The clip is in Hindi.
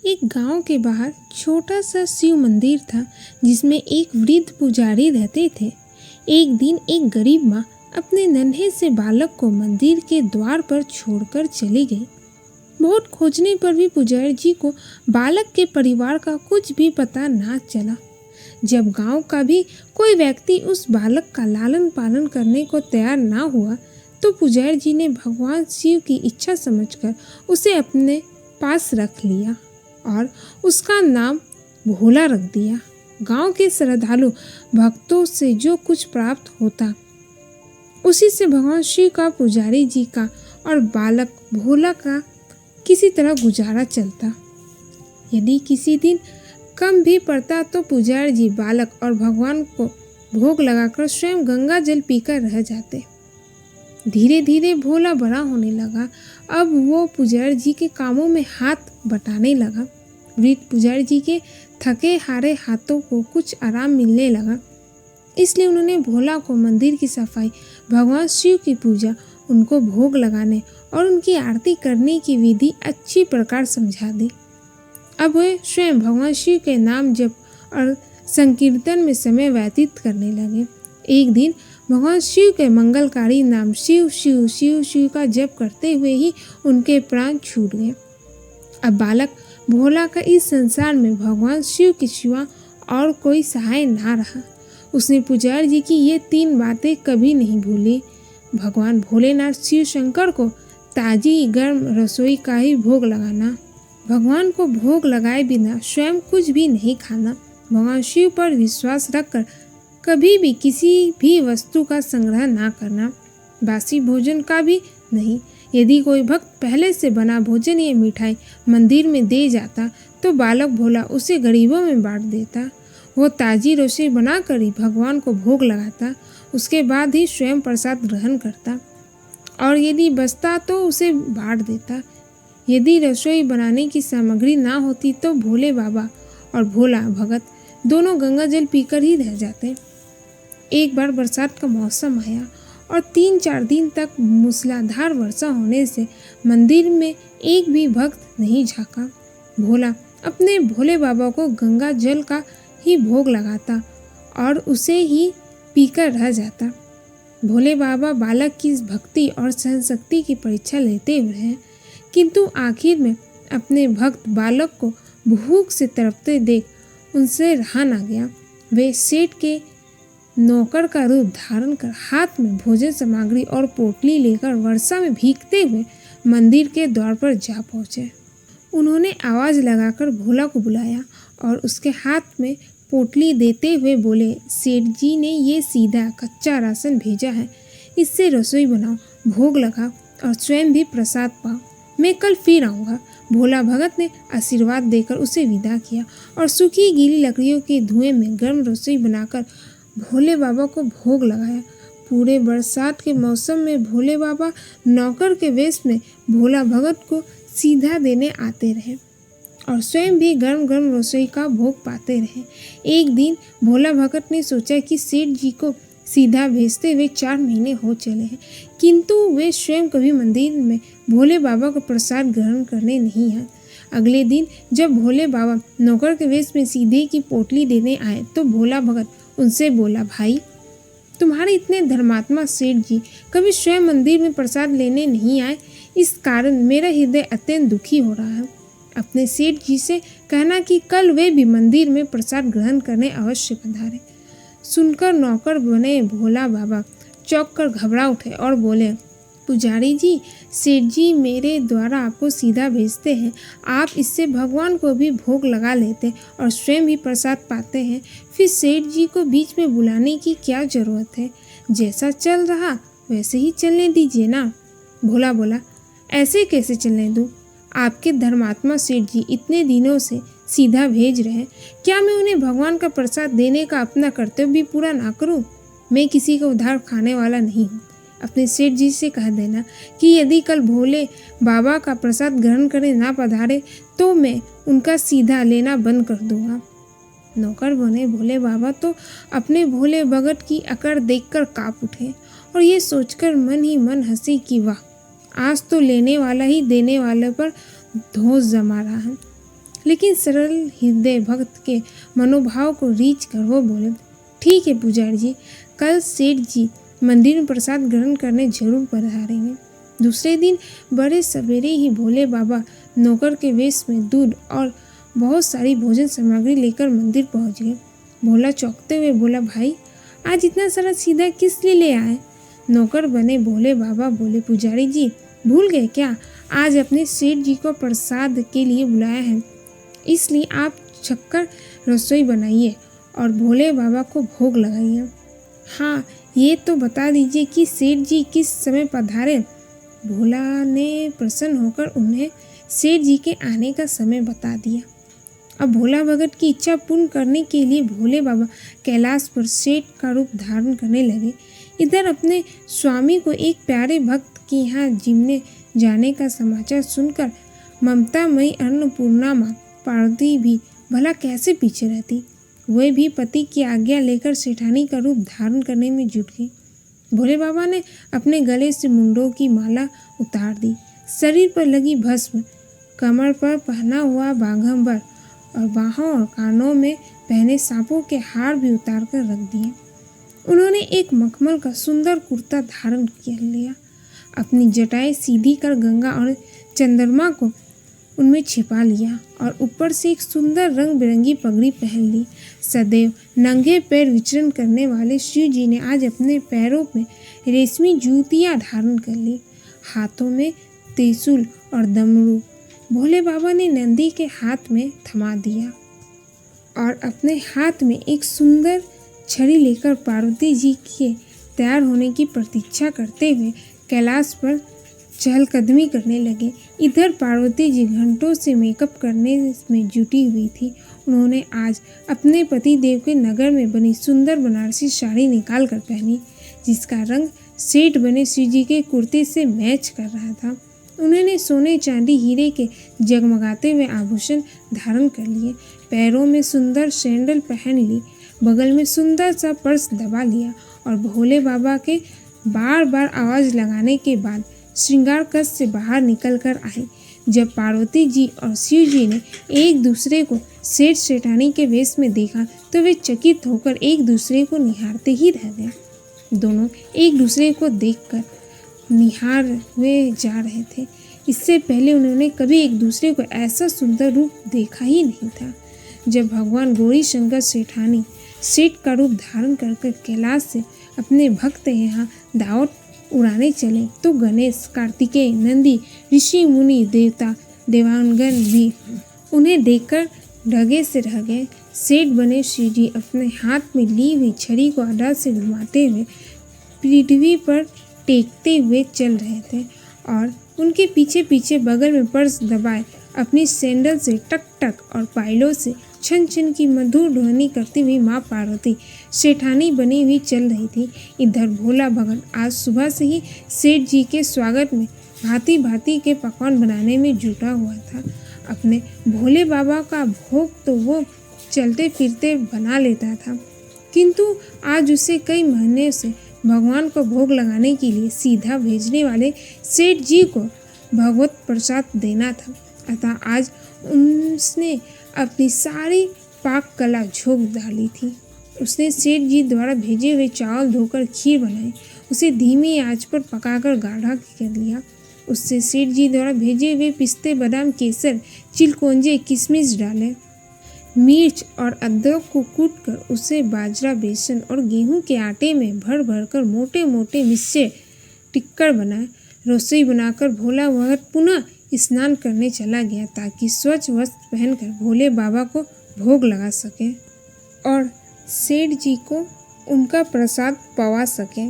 एक गांव के बाहर छोटा सा शिव मंदिर था जिसमें एक वृद्ध पुजारी रहते थे। एक दिन एक गरीब माँ अपने नन्हे से बालक को मंदिर के द्वार पर छोड़कर चली गई। बहुत खोजने पर भी पुजारी जी को बालक के परिवार का कुछ भी पता ना चला। जब गांव का भी कोई व्यक्ति उस बालक का लालन पालन करने को तैयार ना हुआ तो पुजारी जी ने भगवान शिव की इच्छा समझकर उसे अपने पास रख लिया और उसका नाम भोला रख दिया। गांव के श्रद्धालु भक्तों से जो कुछ प्राप्त होता उसी से भगवान शिव का, पुजारी जी का और बालक भोला का किसी तरह गुजारा चलता। यदि किसी दिन कम भी पड़ता तो पुजारी जी बालक और भगवान को भोग लगाकर स्वयं गंगा जल पीकर रह जाते। धीरे धीरे भोला बड़ा होने लगा। अब वो पुजारी जी के कामों में हाथ बटाने लगा। वृद्ध पुजारी जी के थके हारे हाथों को कुछ आराम मिलने लगा, इसलिए उन्होंने भोला को मंदिर की सफाई, भगवान शिव की पूजा, उनको भोग लगाने और उनकी आरती करने की विधि अच्छी प्रकार समझा दी। अब वे स्वयं भगवान शिव के नाम जप और संकीर्तन में समय व्यतीत करने लगे। एक दिन भगवान शिव के मंगलकारी नाम शिव शिव शिव शिव का जप करते हुए ही उनके प्राण छूट गए। अब बालक भोला का इस संसार में भगवान शिव के सिवा और कोई सहाय ना रहा। उसने पुजारी जी की ये 3 बातें कभी नहीं भूली। भगवान भोलेनाथ शिव शंकर को ताजी गर्म रसोई का ही भोग लगाना, भगवान को भोग लगाए बिना स्वयं कुछ भी नहीं खाना, भगवान शिव पर विश्वास रखकर कभी भी किसी भी वस्तु का संग्रह ना करना, बासी भोजन का भी नहीं। यदि कोई भक्त पहले से बना भोजन या मिठाई मंदिर में दे जाता तो बालक भोला उसे गरीबों में बांट देता। वो ताजी रसोई बनाकर ही भगवान को भोग लगाता, उसके बाद ही स्वयं प्रसाद ग्रहण करता और यदि बचता तो उसे बांट देता। यदि रसोई बनाने की सामग्री ना होती तो भोले बाबा और भोला भगत दोनों गंगा जल पीकर ही रह जाते। एक बार बरसात का मौसम आया और 3-4 दिन तक मूसलाधार वर्षा होने से मंदिर में एक भी भक्त नहीं झांका। भोला अपने भोले बाबा को गंगा जल का ही भोग लगाता और उसे ही पीकर रह जाता। भोले बाबा बालक की भक्ति और सहनशक्ति की परीक्षा लेते हुए हैं, किंतु आखिर में अपने भक्त बालक को भूख से तड़पते देख उनसे रहा ना गया। वे सेठ के नौकर का रूप धारण कर हाथ में भोजन सामग्री और पोटली लेकर वर्षा में भीगते हुए मंदिर के द्वार पर जा पहुंचे। उन्होंने आवाज लगाकर भोला को बुलाया और उसके हाथ में पोटली देते हुए बोले, सेठ जी ने ये सीधा कच्चा राशन भेजा है, इससे रसोई बनाओ, भोग लगाओ और स्वयं भी प्रसाद पाओ। मैं कल फिर आऊँगा। भोला भगत ने आशीर्वाद देकर उसे विदा किया और सूखी गीली लकड़ियों के धुएं में गर्म रसोई बनाकर भोले बाबा को भोग लगाया। पूरे बरसात के मौसम में भोले बाबा नौकर के वेश में भोला भगत को सीधा देने आते रहे और स्वयं भी गर्म गर्म रसोई का भोग पाते रहे। एक दिन भोला भगत ने सोचा कि सेठ जी को सीधा भेजते हुए 4 महीने हो चले हैं, किंतु वे स्वयं कभी मंदिर में भोले बाबा का प्रसाद ग्रहण करने नहीं आए। अगले दिन जब भोले बाबा नौकर के वेश में सीधे की पोटली देने आए तो भोला भगत उनसे बोला, भाई तुम्हारे इतने धर्मात्मा सेठ जी कभी स्वयं मंदिर में प्रसाद लेने नहीं आए, इस कारण मेरा हृदय अत्यंत दुखी हो रहा है। अपने सेठ जी से कहना कि कल वे भी मंदिर में प्रसाद ग्रहण करने अवश्य पधारे। सुनकर नौकर बने भोला बाबा चौंक कर घबरा उठे और बोले, पुजारी जी, सेठ जी मेरे द्वारा आपको सीधा भेजते हैं, आप इससे भगवान को भी भोग लगा लेते और स्वयं भी प्रसाद पाते हैं, फिर सेठ जी को बीच में बुलाने की क्या जरूरत है? जैसा चल रहा वैसे ही चलने दीजिए ना। भोला बोला, ऐसे कैसे चलने दूँ? आपके धर्मात्मा सेठ जी इतने दिनों से सीधा भेज रहे हैं, क्या मैं उन्हें भगवान का प्रसाद देने का अपना कर्तव्य भी पूरा ना करूँ? मैं किसी का उधार खाने वाला नहीं हूँ। अपने सेठ जी से कह देना कि यदि कल भोले बाबा का प्रसाद ग्रहण करने ना पधारे तो मैं उनका सीधा लेना बंद कर दूंगा। नौकर बने भोले बाबा तो अपने भोले भगत की अकड़ देखकर काँप उठे और ये सोचकर मन ही मन हंसी कि वाह, आज तो लेने वाला ही देने वाले पर धौंस जमा रहा है। लेकिन सरल हृदय भक्त के मनोभाव को रीझ कर वो बोले, ठीक है पुजारी जी, कल सेठ जी मंदिर में प्रसाद ग्रहण करने जरूर पधारेंगे। दूसरे दिन बड़े सवेरे ही भोले बाबा नौकर के वेश में दूध और बहुत सारी भोजन सामग्री लेकर मंदिर पहुंच गए। भोला चौंकते हुए बोला, भाई आज इतना सारा सीधा किस लिए ले आए? नौकर बने भोले बाबा बोले, पुजारी जी भूल गए क्या, आज अपने सेठ जी को प्रसाद के लिए बुलाया है, इसलिए आप छक्कर रसोई बनाइए और भोले बाबा को भोग लगाइए। हाँ, ये तो बता दीजिए कि सेठ जी किस समय पधारे? भोला ने प्रसन्न होकर उन्हें सेठ जी के आने का समय बता दिया। अब भोला भगत की इच्छा पूर्ण करने के लिए भोले बाबा कैलाश पर सेठ का रूप धारण करने लगे। इधर अपने स्वामी को एक प्यारे भक्त के यहाँ जिमने जाने का समाचार सुनकर ममतामयी अन्नपूर्णा माँ पार्वती भी भला कैसे पीछे रहती। वह भी पति की आज्ञा लेकर सेठानी का रूप धारण करने में जुट गई। भोले बाबा ने अपने गले से मुंडों की माला उतार दी, शरीर पर लगी भस्म, कमर पर पहना हुआ बाघंबर और बाहों और कानों में पहने सांपों के हार भी उतार कर रख दिए। उन्होंने एक मखमल का सुंदर कुर्ता धारण कर लिया, अपनी जटाएं सीधी कर गंगा और चंद्रमा को उनमें छिपा लिया और ऊपर से एक सुंदर रंग बिरंगी पगड़ी पहन ली। सदैव नंगे पैर विचरण करने वाले शिव जी ने आज अपने पैरों में रेशमी जूतियां धारण कर ली, हाथों में त्रिशूल और डमरू भोले बाबा ने नंदी के हाथ में थमा दिया और अपने हाथ में एक सुंदर छड़ी लेकर पार्वती जी के तैयार होने की प्रतीक्षा करते हुए कैलाश पर चहलकदमी करने लगे। इधर पार्वती जी घंटों से मेकअप करने में जुटी हुई थी। उन्होंने आज अपने पति देव के नगर में बनी सुंदर बनारसी साड़ी निकाल कर पहनी, जिसका रंग सेठ बने शिव जी के कुर्ते से मैच कर रहा था। उन्होंने सोने चांदी हीरे के जगमगाते हुए आभूषण धारण कर लिए, पैरों में सुंदर सैंडल पहन ली, बगल में सुंदर सा पर्स दबा लिया और भोले बाबा के बार बार आवाज लगाने के बाद श्रृंगार कक्ष से बाहर निकल कर आई। जब पार्वती जी और शिव जी ने एक दूसरे को सेठ सेठानी के वेश में देखा तो वे चकित होकर एक दूसरे को निहारते ही रह गए। दोनों एक दूसरे को देखकर निहार हुए जा रहे थे। इससे पहले उन्होंने कभी एक दूसरे को ऐसा सुंदर रूप देखा ही नहीं था। जब भगवान गौरी शंकर सेठानी सेठ का रूप धारण कर कैलाश से अपने भक्त यहाँ दावत उड़ाने चले तो गणेश, कार्तिकेय, नंदी, ऋषि मुनि, देवता देवांगन भी उन्हें देखकर ढगे से रह गए। सेठ बने शिव जी अपने हाथ में ली हुई छड़ी को आधा से घुमाते हुए पृथ्वी पर टेकते हुए चल रहे थे और उनके पीछे पीछे बगल में पर्स दबाए अपनी सैंडल से टक टक और पायलों से छन छन की मधुर ध्वनि करती हुई माँ पार्वती सेठानी बनी हुई चल रही थी। इधर भोला भगत आज सुबह से ही सेठ जी के स्वागत में भांति भांति के पकवान बनाने में जुटा हुआ था। अपने भोले बाबा का भोग तो वो चलते फिरते बना लेता था, किंतु आज उसे कई महीने से भगवान को भोग लगाने के लिए सीधा भेजने वाले सेठ जी को भगवत प्रसाद देना था। अतः आज उसने अपनी सारी पाक कला झोंक डाली थी। उसने सेठ जी द्वारा भेजे हुए चावल धोकर खीर बनाई, उसे धीमी आंच पर पकाकर गाढ़ा कर लिया। उससे सेठ जी द्वारा भेजे हुए पिस्ते, बादाम, केसर, चिलकोंजे, किशमिश डाले। मिर्च और अदरक को कूटकर उसे बाजरा, बेसन और गेहूं के आटे में भर भर कर मोटे मोटे मिस्से टिक्कर बनाए। रसोई बनाकर भोला भगत पुनः स्नान करने चला गया ताकि स्वच्छ वस्त्र पहनकर भोले बाबा को भोग लगा सके और सेठ जी को उनका प्रसाद पवा सके।